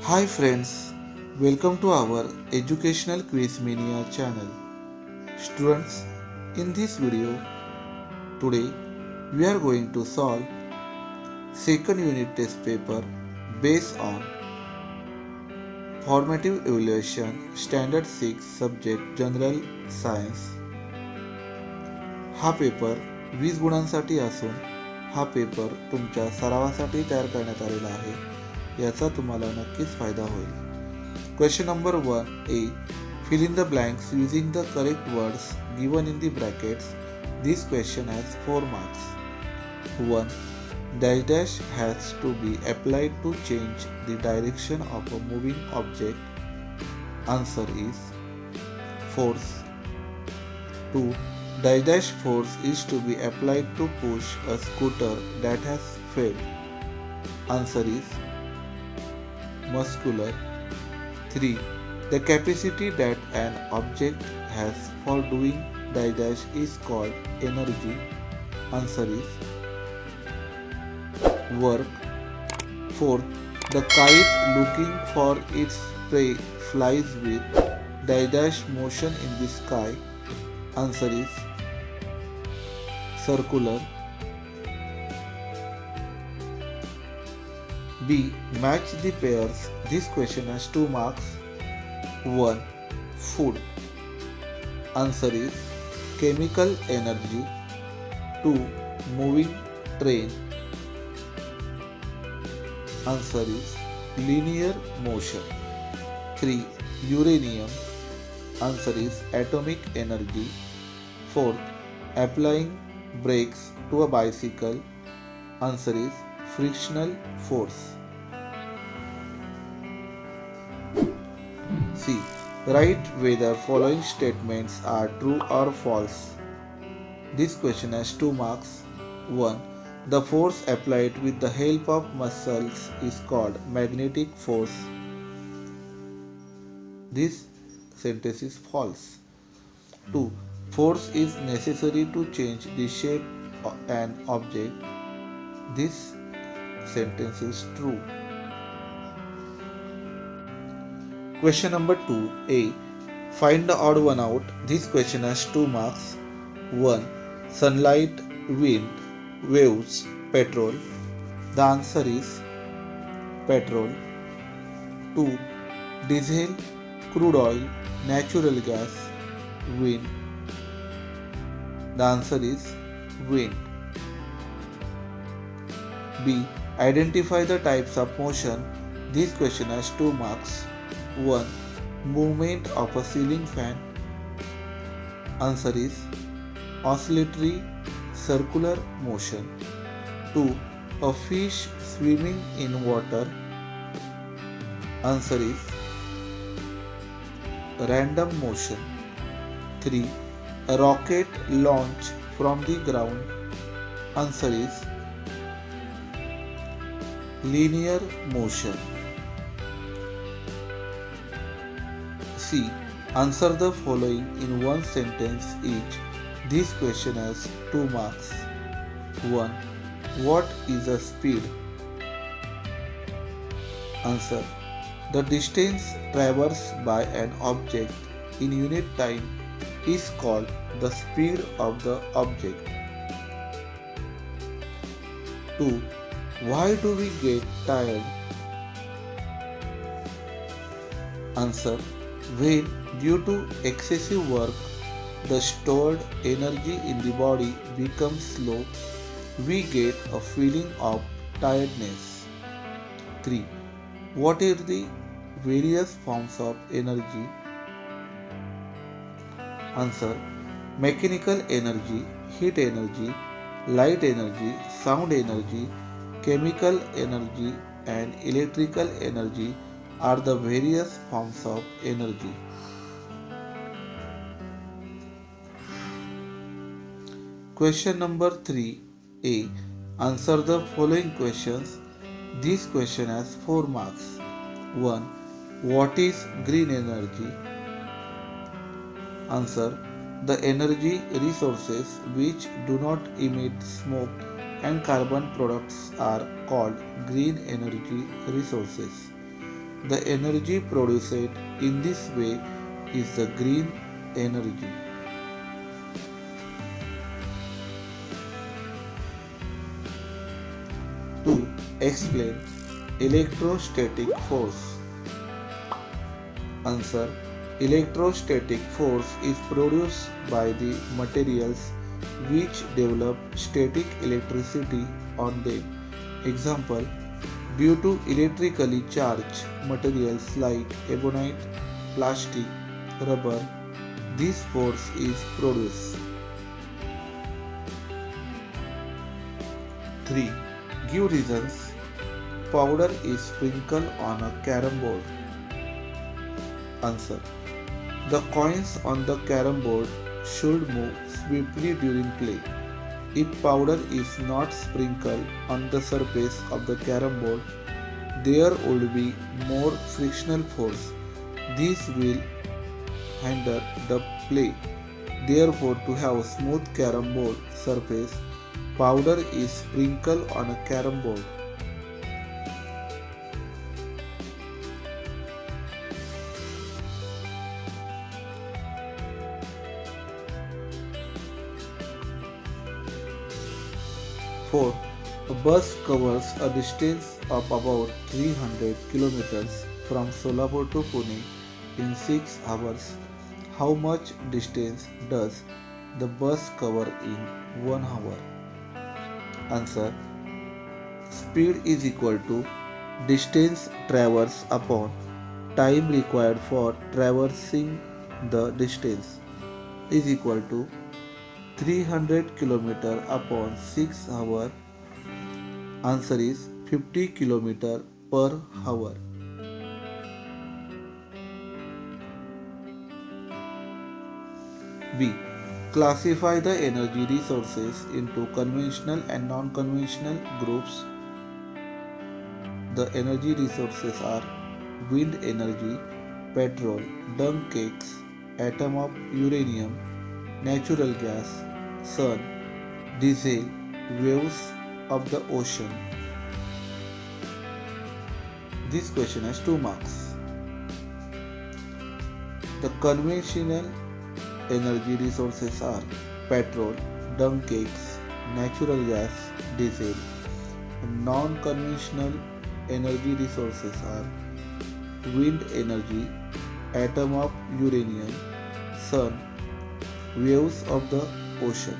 Hi friends, welcome to our educational quiz mania channel. Students, in this video today we are going to solve second unit test paper based on formative evaluation standard 6 subject general science. हा paper 20 गुणांसाठी असून हा paper तुमच्या सरावासाठी तयार करण्यात आलेला आहे. याचा तुम्हाला नक्कीच फायदा होईल. Question number 1A. Fill in the blanks using the correct words given in the brackets. This question has 4 marks. 1. Dash dash has to be applied to change the direction of a moving object. Answer is force. 2. Dash dash force is to be applied to push a scooter that has failed. Answer is muscular. 3. The capacity that an object has for doing dash dash is called energy. Answer is work. 4. The kite looking for its prey flies with dash dash motion in the sky. Answer is circular. B. Match the pairs. This question has 2 marks. 1. Food. Answer is chemical energy. 2. Moving train. Answer is linear motion. 3. Uranium. Answer is atomic energy. 4. Applying brakes to a bicycle. Answer is frictional force. C. Write whether following statements are true or false. This question has 2 marks. 1. The force applied with the help of muscles is called magnetic force. This sentence is false. 2. Force is necessary to change the shape of an object. This sentence is true. Question number 2A. Find the odd one out. This question has 2 marks. 1. Sunlight, wind, waves, petrol. The answer is petrol. 2. Diesel, crude oil, natural gas, wind. The answer is wind. B. Identify the types of motion. This question has 2 marks. 1. Movement of a ceiling fan. Answer is oscillatory circular motion. 2. A fish swimming in water. Answer is random motion. 3. A rocket launched from the ground. Answer is linear motion. C. Answer the following in one sentence each. This question has 2 marks. 1. What is a speed? Answer. The distance traversed by an object in unit time is called the speed of the object. 2. Why do we get tired? Answer. When, due to excessive work, the stored energy in the body becomes low, we get a feeling of tiredness. 3. What are the various forms of energy? Answer. Mechanical energy, heat energy, light energy, sound energy, chemical energy, and electrical energy are the various forms of energy. Question number 3A. Answer the following questions. This question has 4 marks. 1. What is green energy? Answer. The energy resources which do not emit smoke and carbon products are called green energy resources. The energy produced in this way is the green energy. 2. Explain electrostatic force. Answer. Electrostatic force is produced by the materials which develop static electricity on them. Example, due to electrically charged materials like ebonite, plastic, rubber, this force is produced. 3. Give reasons. Powder is sprinkled on a carom board. Answer. The coins on the carom board should move swiftly during play. If powder is not sprinkled on the surface of the carom board, there would be more frictional force. This will hinder the play. Therefore, to have smooth carom board surface, powder is sprinkled on a carom board. 4. A bus covers a distance of about 300 kilometers from Solapur to Pune in 6 hours. How much distance does the bus cover in 1 hour? Answer. Speed is equal to distance traversed upon time required for traversing the distance is equal to 300 km upon 6 hours. Answer is 50 km per hour. B. Classify the energy resources into conventional and non-conventional groups. The energy resources are wind energy, petrol, dung cakes, atom of uranium, natural gas, sun, diesel, waves of the ocean. This question has 2 marks. The conventional energy resources are petrol, dung cakes, natural gas, diesel. Non-conventional energy resources are wind energy, atom of uranium, sun, waves of the ocean.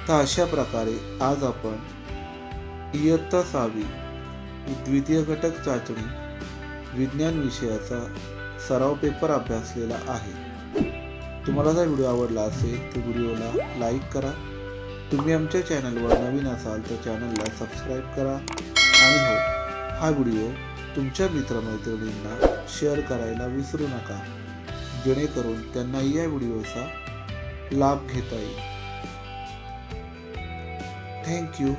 तर अशा प्रकारे आज आपण इयत्ता 6वी द्वितीय घटक चाचणी विज्ञान विषयाचा सराव पेपर अभ्यासलेला आहे. तुम्हाला जर व्हिडिओ आवडला असेल तर व्हिडिओला लाईक करा. तुम्ही आमच्या चॅनलवर नवीन असाल तर चॅनलला सबस्क्राईब करा आणि हो, हा व्हिडिओ तुमच्या मित्रमैत्रिणींना शेअर करायला विसरू नका, जेणेकरून त्यांनाही या व्हिडिओचा लाभ घेता येईल. Thank you.